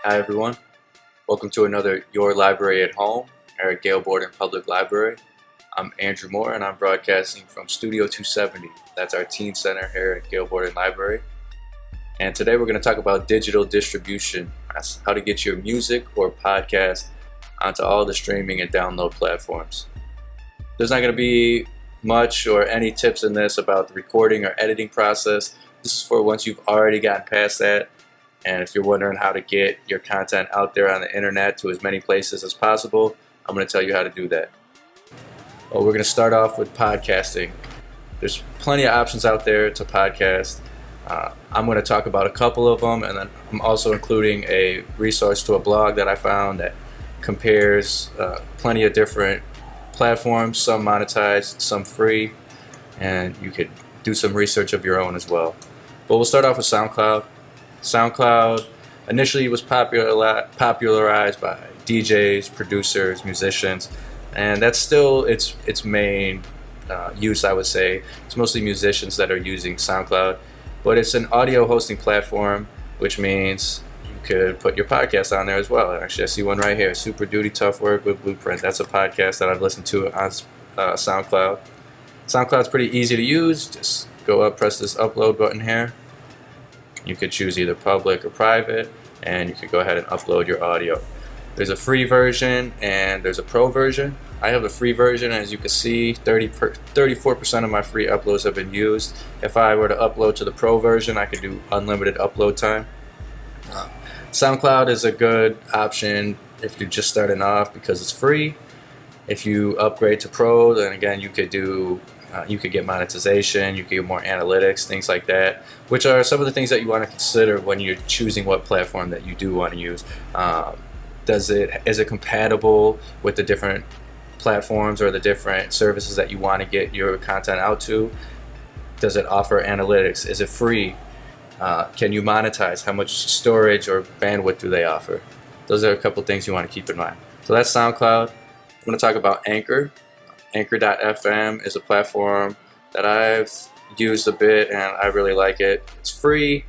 Hi everyone, welcome to another Your Library at Home at Gale Borden Public Library. I'm Andrew Moore and I'm broadcasting from Studio 270. That's our teen center here at Gale Borden Library. And today we're going to talk about digital distribution. That's how to get your music or podcast onto all the streaming and download platforms. There's not going to be much or any tips in this about the recording or editing process. This is for once you've already gotten past that. And if you're wondering how to get your content out there on the internet to as many places as possible, I'm going to tell you how to do that. Well, we're going to start off with podcasting. There's plenty of options out there to podcast. I'm going to talk about a couple of them, and then I'm also including a resource to a blog that I found that compares plenty of different platforms, some monetized, some free, and you could do some research of your own as well. But we'll start off with SoundCloud. SoundCloud initially was popularized by DJs, producers, musicians, and that's still its main use, I would say. It's mostly musicians that are using SoundCloud, but it's an audio hosting platform, which means you could put your podcast on there as well. Actually, I see one right here, Super Duty Tough Work with Blueprint. That's a podcast that I've listened to on SoundCloud. SoundCloud's pretty easy to use. Just go up, press this upload button here. You could choose either public or private, and you could go ahead and upload your audio. There's a free version and there's a pro version. I have the free version. As you can see, 34% of my free uploads have been used. If I were to upload to the pro version, I could do unlimited upload time. SoundCloud is a good option if you're just starting off because it's free. If you upgrade to pro, then again you could get monetization, you could get more analytics, things like that, which are some of the things that you want to consider when you're choosing what platform that you do want to use. Is it compatible with the different platforms or the different services that you want to get your content out to? Does it offer analytics? Is it free? Can you monetize? How much storage or bandwidth do they offer? Those are a couple things you want to keep in mind. So that's SoundCloud. I'm going to talk about Anchor. Anchor.fm is a platform that I've used a bit and I really like it. It's free.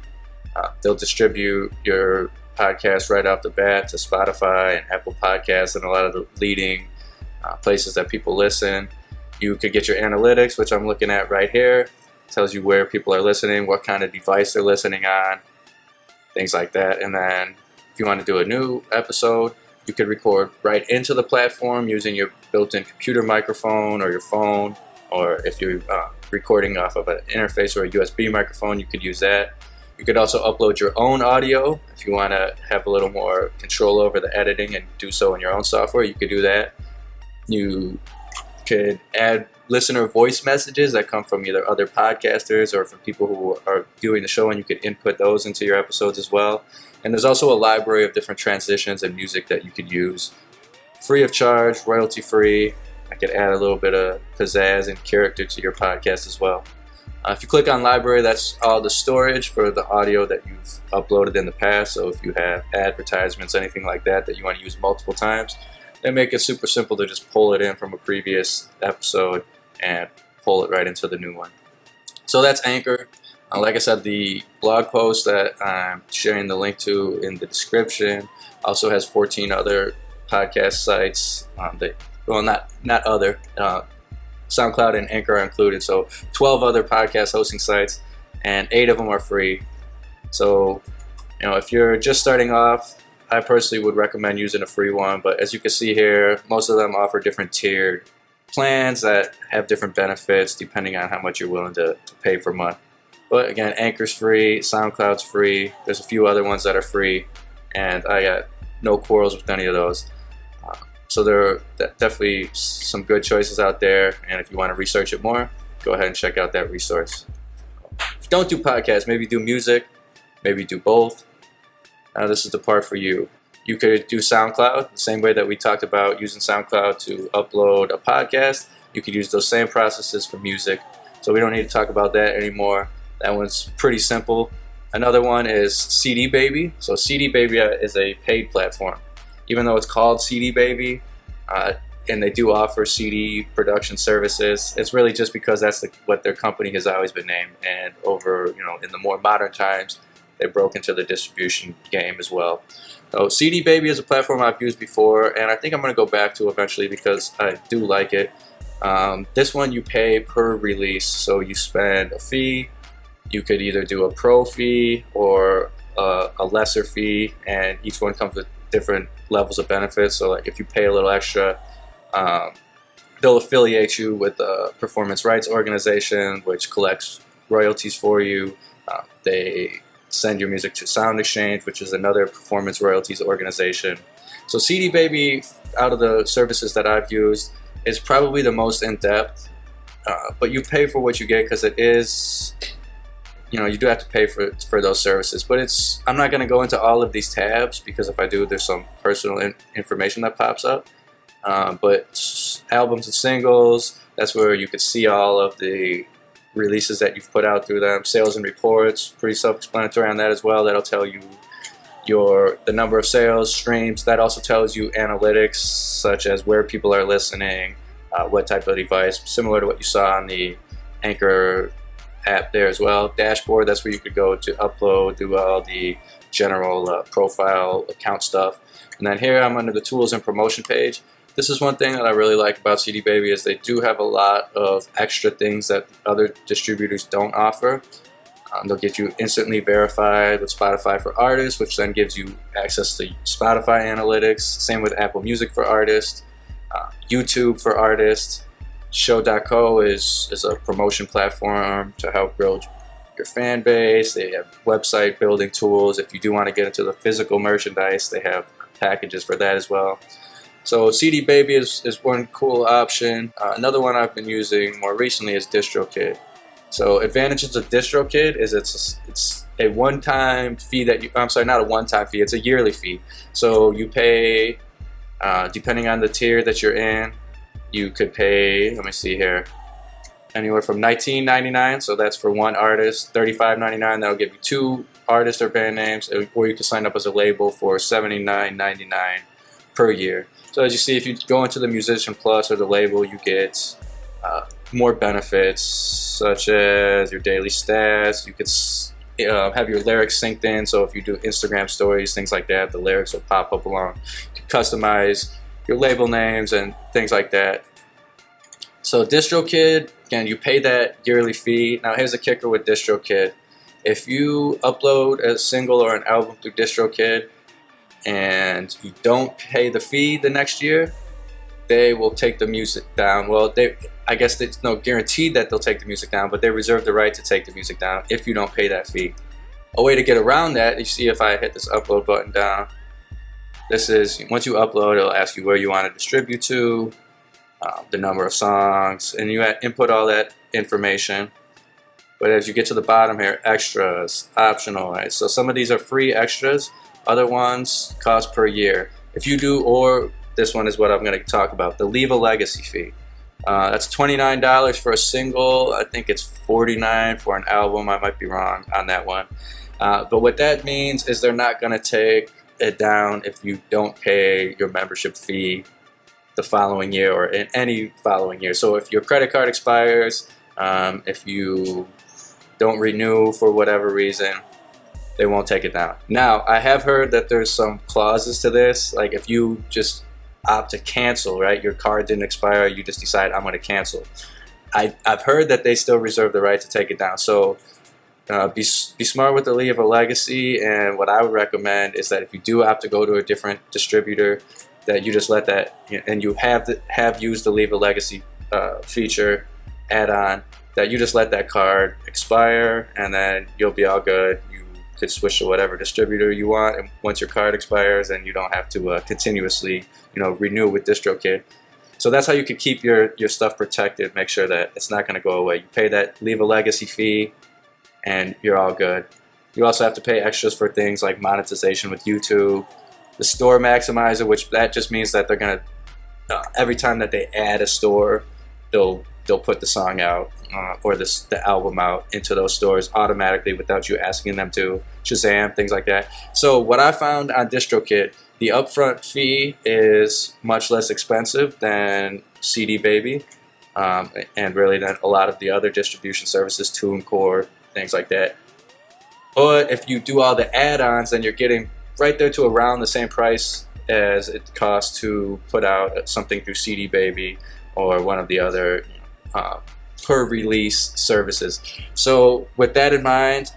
They'll distribute your podcast right off the bat to Spotify and Apple Podcasts and a lot of the leading places that people listen. You could get your analytics, which I'm looking at right here. It tells you where people are listening, what kind of device they're listening on, things like that. And then if you want to do a new episode, you could record right into the platform using your built-in computer microphone or your phone, or if you're recording off of an interface or a USB microphone, you could use that. You could also upload your own audio if you want to have a little more control over the editing and do so in your own software. You could do that. You could add listener voice messages that come from either other podcasters or from people who are doing the show, and you could input those into your episodes as well. And there's also a library of different transitions and music that you could use. Free of charge, royalty free. I could add a little bit of pizzazz and character to your podcast as well. If you click on library, that's all the storage for the audio that you've uploaded in the past. So if you have advertisements, anything like that you want to use multiple times, they make it super simple to just pull it in from a previous episode and pull it right into the new one. So that's Anchor. Like I said, the blog post that I'm sharing the link to in the description also has 14 other podcast sites. Not other. SoundCloud and Anchor are included, so 12 other podcast hosting sites, and 8 of them are free. So, if you're just starting off, I personally would recommend using a free one, but as you can see here, most of them offer different tiered plans that have different benefits depending on how much you're willing to pay per month. But again, Anchor's free, SoundCloud's free, there's a few other ones that are free, and I got no quarrels with any of those. So there are definitely some good choices out there, and if you want to research it more, go ahead and check out that resource. If you don't do podcasts, maybe do music, maybe do both. Now this is the part for you. You could do SoundCloud, the same way that we talked about using SoundCloud to upload a podcast. You could use those same processes for music, so we don't need to talk about that anymore. That one's pretty simple. Another one is CDBaby. So CDBaby is a paid platform. Even though it's called CDBaby, and they do offer CD production services, it's really just because that's what their company has always been named. And over, in the more modern times, they broke into the distribution game as well. So CDBaby is a platform I've used before, and I think I'm going to go back to eventually because I do like it. This one you pay per release, so you spend a fee. You could either do a pro fee or a lesser fee, and each one comes with different levels of benefits. So like if you pay a little extra, they'll affiliate you with a performance rights organization which collects royalties for you. They send your music to Sound Exchange, which is another performance royalties organization. So CDBaby, out of the services that I've used, is probably the most in-depth, but you pay for what you get because it is, you do have to pay for those services. But I'm not going to go into all of these tabs because if I do, there's some personal information that pops up. But albums and singles, that's where you could see all of the releases that you've put out through them. Sales and reports, pretty self-explanatory on that as well. That'll tell you the number of sales, streams. That also tells you analytics such as where people are listening, what type of device, similar to what you saw on the Anchor app there as well. Dashboard, that's where you could go to upload, do all the general profile account stuff. And then here I'm under the tools and promotion page. This is one thing that I really like about CDBaby is they do have a lot of extra things that other distributors don't offer. They'll get you instantly verified with Spotify for artists, which then gives you access to Spotify analytics. Same with Apple Music for artists, YouTube for artists. Show.co is a promotion platform to help build your fan base. They have website building tools. If you do want to get into the physical merchandise, they have packages for that as well. So CDBaby is one cool option. Another one I've been using more recently is DistroKid. So advantages of DistroKid is it's a one-time fee that I'm sorry, not a one-time fee, it's a yearly fee. So you pay, depending on the tier that you're in, you could pay, let me see here, anywhere from $19.99, so that's for one artist, $35.99, that'll give you 2 artists or band names, or you can sign up as a label for $79.99 per year. So as you see, if you go into the Musician Plus or the label, you get more benefits such as your daily stats. You could have your lyrics synced in, so if you do Instagram stories, things like that, the lyrics will pop up along. You can customize your label names and things like that. So DistroKid, again, you pay that yearly fee. Now here's the kicker with DistroKid. If you upload a single or an album through DistroKid and you don't pay the fee the next year, they will take the music down. Well, I guess it's no guarantee that they'll take the music down, but they reserve the right to take the music down if you don't pay that fee. A way to get around that, you see if I hit this upload button down, this is, once you upload, it'll ask you where you want to distribute to, the number of songs, and you input all that information. But as you get to the bottom here, extras, optional, right? So some of these are free extras, other ones cost per year. If you do, or this one is what I'm going to talk about, the Leave a Legacy fee. That's $29 for a single. I think it's $49 for an album. I might be wrong on that one. But what that means is they're not going to take it down if you don't pay your membership fee the following year or in any following year. So if your credit card expires, if you don't renew for whatever reason, they won't take it down. Now, I have heard that there's some clauses to this, like if you just opt to cancel, right? Your card didn't expire, you just decide I'm going to cancel. I've heard that they still reserve the right to take it down. So be smart with the Leave a Legacy, and what I would recommend is that if you do opt to go to a different distributor, that you just let that, and you have used the Leave a Legacy feature add-on, that you just let that card expire, and then you'll be all good. You could switch to whatever distributor you want, and once your card expires, and you don't have to continuously renew with DistroKid. So that's how you can keep your stuff protected, make sure that it's not going to go away. You pay that Leave a Legacy fee and you're all good. You also have to pay extras for things like monetization with YouTube, the store maximizer, which that just means that they're going to, every time that they add a store, they'll put the song out or the album out into those stores automatically without you asking them to. Shazam, things like that. So what I found on DistroKid, the upfront fee is much less expensive than CDBaby, and really than a lot of the other distribution services, TuneCore, things like that. But if you do all the add-ons, then you're getting right there to around the same price as it costs to put out something through CDBaby or one of the other per release services. So with that in mind,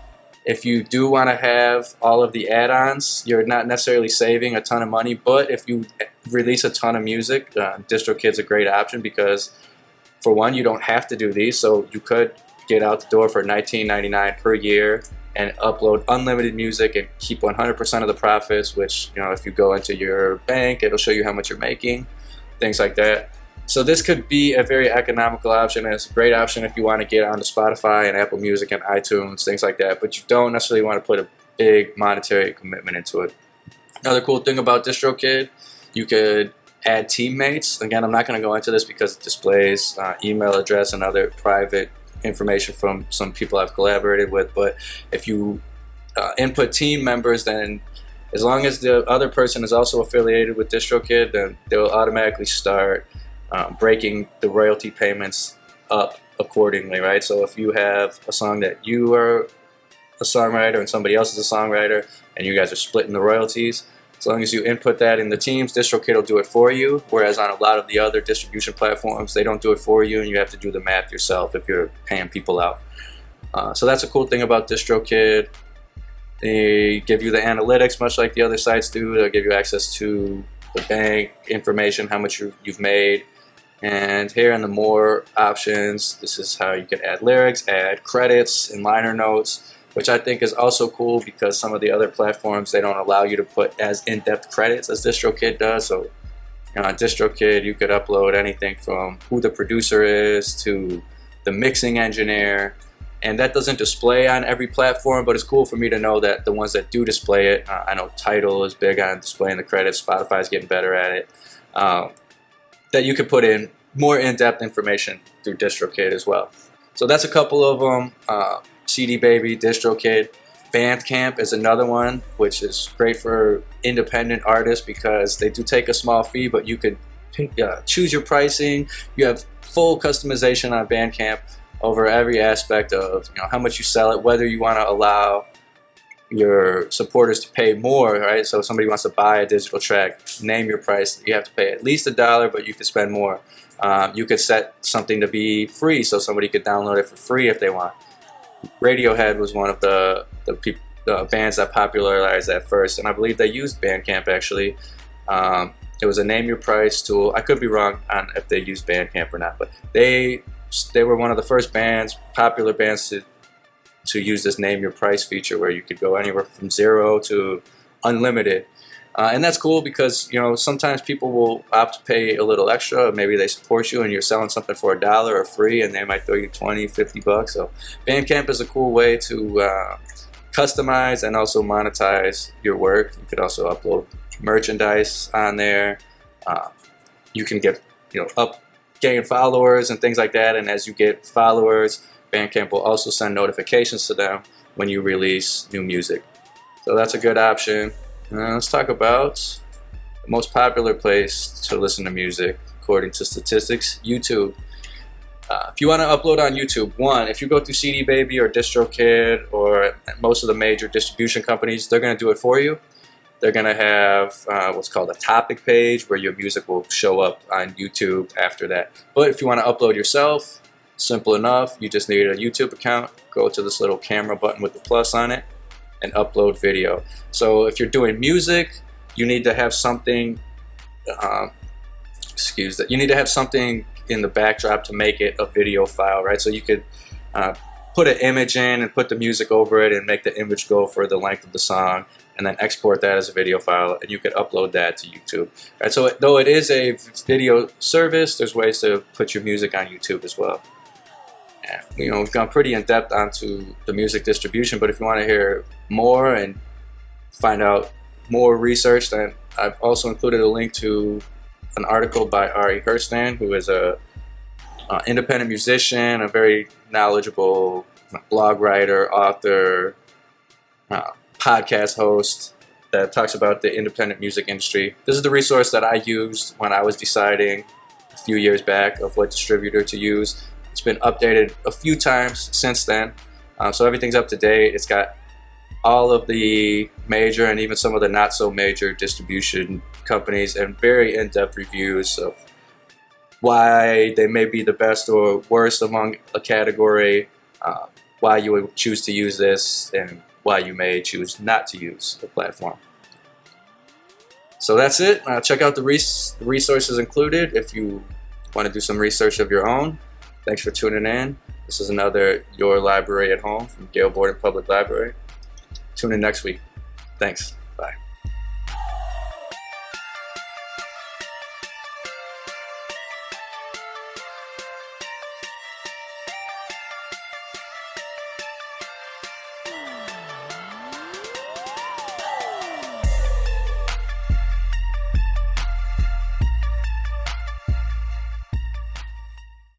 if you do want to have all of the add-ons, you're not necessarily saving a ton of money, but if you release a ton of music, DistroKid's a great option because for one, you don't have to do these, so you could get out the door for $19.99 per year and upload unlimited music and keep 100% of the profits, which, you know, if you go into your bank, it'll show you how much you're making, things like that. So this could be a very economical option, and it's a great option if you want to get onto Spotify and Apple Music and iTunes, things like that, but you don't necessarily want to put a big monetary commitment into it. Another cool thing about DistroKid, you could add teammates. Again, I'm not going to go into this because it displays email address and other private information from some people I've collaborated with, but if you input team members, then as long as the other person is also affiliated with DistroKid, then they'll automatically start breaking the royalty payments up accordingly, right? So if you have a song that you are a songwriter and somebody else is a songwriter and you guys are splitting the royalties, as long as you input that in the teams, DistroKid will do it for you, whereas on a lot of the other distribution platforms, they don't do it for you and you have to do the math yourself if you're paying people out. So that's a cool thing about DistroKid. They give you the analytics much like the other sites do. They'll give you access to the bank information, how much you've made. And here in the more options, this is how you can add lyrics, add credits and liner notes, which I think is also cool because some of the other platforms, they don't allow you to put as in-depth credits as DistroKid does. So, you know, on DistroKid, you could upload anything from who the producer is to the mixing engineer, and that doesn't display on every platform, but it's cool for me to know that the ones that do display it, I know Tidal is big on displaying the credits, Spotify's getting better at it, that you could put in more in-depth information through DistroKid as well. So that's a couple of them. CDBaby, DistroKid. Bandcamp is another one, which is great for independent artists because they do take a small fee, but you could choose your pricing. You have full customization on Bandcamp over every aspect of, you know, how much you sell it, whether you want to allow your supporters to pay more, right? So if somebody wants to buy a digital track, name your price. You have to pay at least $1, but you could spend more. You could set something to be free, so somebody could download it for free if they want. Radiohead was one of the bands that popularized that first, and I believe they used Bandcamp actually. It was a name your price tool. I could be wrong on if they used Bandcamp or not, but they were one of the first popular bands to use this name your price feature where you could go anywhere from 0 to unlimited. And that's cool because, you know, sometimes people will opt to pay a little extra. Maybe they support you and you're selling something for $1 or free and they might throw you $20-$50. So Bandcamp is a cool way to customize and also monetize your work. You could also upload merchandise on there. You can get, you know, gain followers and things like that. And as you get followers, Bandcamp will also send notifications to them when you release new music. So that's a good option. Let's talk about the most popular place to listen to music according to statistics, YouTube. If you want to upload on YouTube, if you go through CDBaby or DistroKid or most of the major distribution companies, they're going to do it for you. They're going to have what's called a topic page where your music will show up on YouTube after that. But if you want to upload yourself, simple enough. You just need a YouTube account, go to this little camera button with the plus on it, and upload video. So if you're doing music, you need to have something, you need to have something in the backdrop to make it a video file, right? So you could put an image in and put the music over it and make the image go for the length of the song and then export that as a video file, and you could upload that to YouTube. Right? So though it is a video service, there's ways to put your music on YouTube as well. Yeah, you know, we've gone pretty in depth onto the music distribution, but if you want to hear more and find out more research, then I've also included a link to an article by Ari Hurstan, who is a independent musician, a very knowledgeable blog writer, author, podcast host that talks about the independent music industry. This is the resource that I used when I was deciding a few years back of what distributor to use. It's been updated a few times since then, so everything's up to date. It's got all of the major and even some of the not so major distribution companies, and very in-depth reviews of why they may be the best or worst among a category, why you would choose to use this, and why you may choose not to use the platform. So that's it. Check out the resources included if you want to do some research of your own. Thanks for tuning in. This is another Your Library at Home from Gale Borden Public Library. Tune in next week. Thanks.